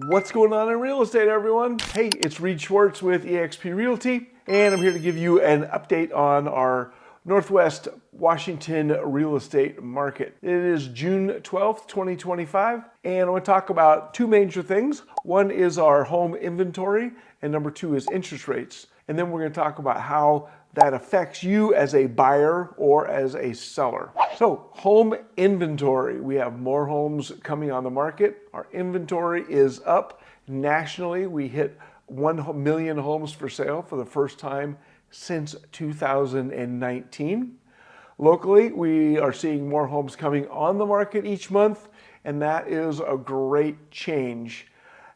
What's going on in real estate, everyone? Hey, it's Reid Schwartz with eXp Realty, and I'm here to give you an update on our Northwest Washington real estate market. It is June 12th, 2025, and I want to talk about two major things. One is our home inventory, and number two is interest rates. And then we're going to talk about how that affects you as a buyer or as a seller. So, home inventory. We have more homes coming on the market. Our inventory is up. Nationally, we hit 1 million homes for sale for the first time since 2019. Locally, we are seeing more homes coming on the market each month, and that is a great change.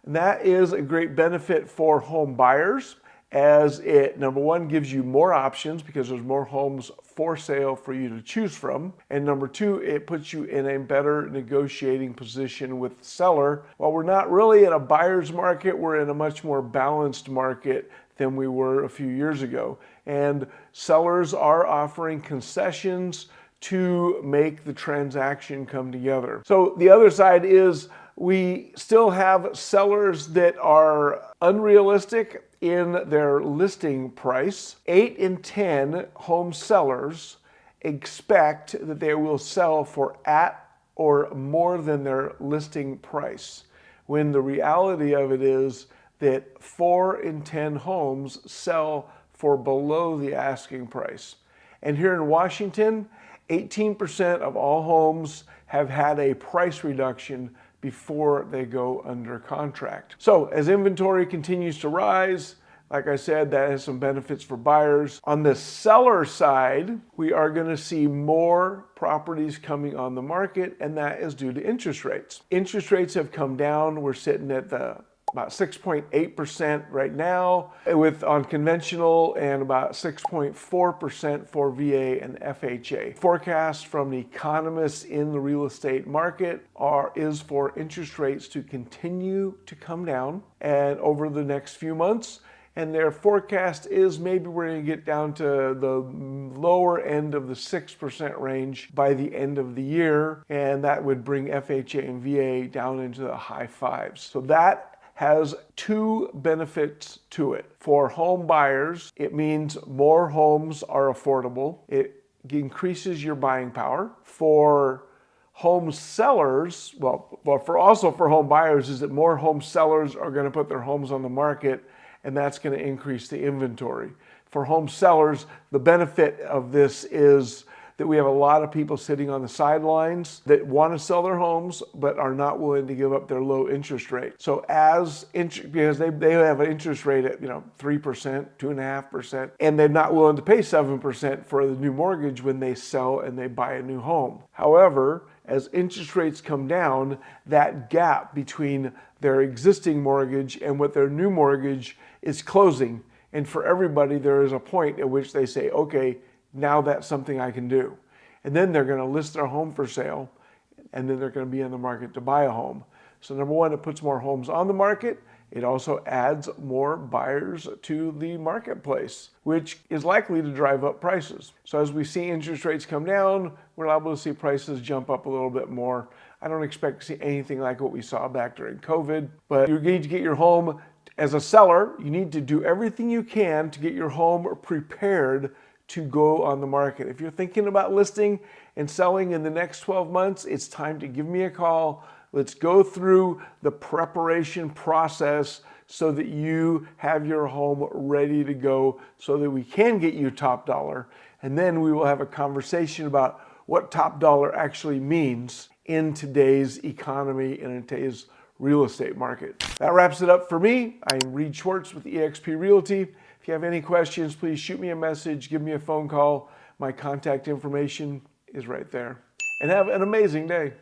And that is a great benefit for home buyers, as it, number one, gives you more options because there's more homes for sale for you to choose from. And number two, it puts you in a better negotiating position with the seller. While we're not really in a buyer's market, we're in a much more balanced market than we were a few years ago. And sellers are offering concessions to make the transaction come together. So the other side is we still have sellers that are unrealistic in their listing price. 8 in 10 home sellers expect that they will sell for at or more than their listing price, when the reality of it is that 4 in 10 homes sell for below the asking price. And here in Washington, 18% of all homes have had a price reduction before they go under contract. So as inventory continues to rise, like I said, that has some benefits for buyers. On the seller side, we are going to see more properties coming on the market, and that is due to interest rates. Interest rates have come down. We're sitting at about 6.8% right now on conventional, and about 6.4% for VA and FHA. Forecasts from the economists in the real estate market is for interest rates to continue to come down and over the next few months. And their forecast is maybe we're going to get down to the lower end of the 6% range by the end of the year. And that would bring FHA and VA down into the high fives. So that has two benefits to it. For home buyers, it means more homes are affordable. It increases your buying power. For home sellers, for home buyers, is that more home sellers are going to put their homes on the market, and that's going to increase the inventory. For home sellers, the benefit of this is that we have a lot of people sitting on the sidelines that want to sell their homes but are not willing to give up their low interest rate. So because they have an interest rate at 3%, 2.5%, and they're not willing to pay 7% for the new mortgage when they sell and they buy a new home. However, as interest rates come down, that gap between their existing mortgage and what their new mortgage is closing. And for everybody, there is a point at which they say, okay, now that's something I can do. And then they're going to list their home for sale, and then they're going to be in the market to buy a home. So number one, it puts more homes on the market. It also adds more buyers to the marketplace, which is likely to drive up prices. So as we see interest rates come down, we're liable to see prices jump up a little bit more. I don't expect to see anything like what we saw back during COVID, but you need to get your home. As a seller, you need to do everything you can to get your home prepared to go on the market. If you're thinking about listing and selling in the next 12 months, it's time to give me a call. Let's go through the preparation process so that you have your home ready to go, so that we can get you top dollar. And then we will have a conversation about what top dollar actually means in today's economy and in today's real estate market. That wraps it up for me. I'm Reid Schwartz with eXp Realty. If you have any questions, please shoot me a message, give me a phone call. My contact information is right there. And have an amazing day.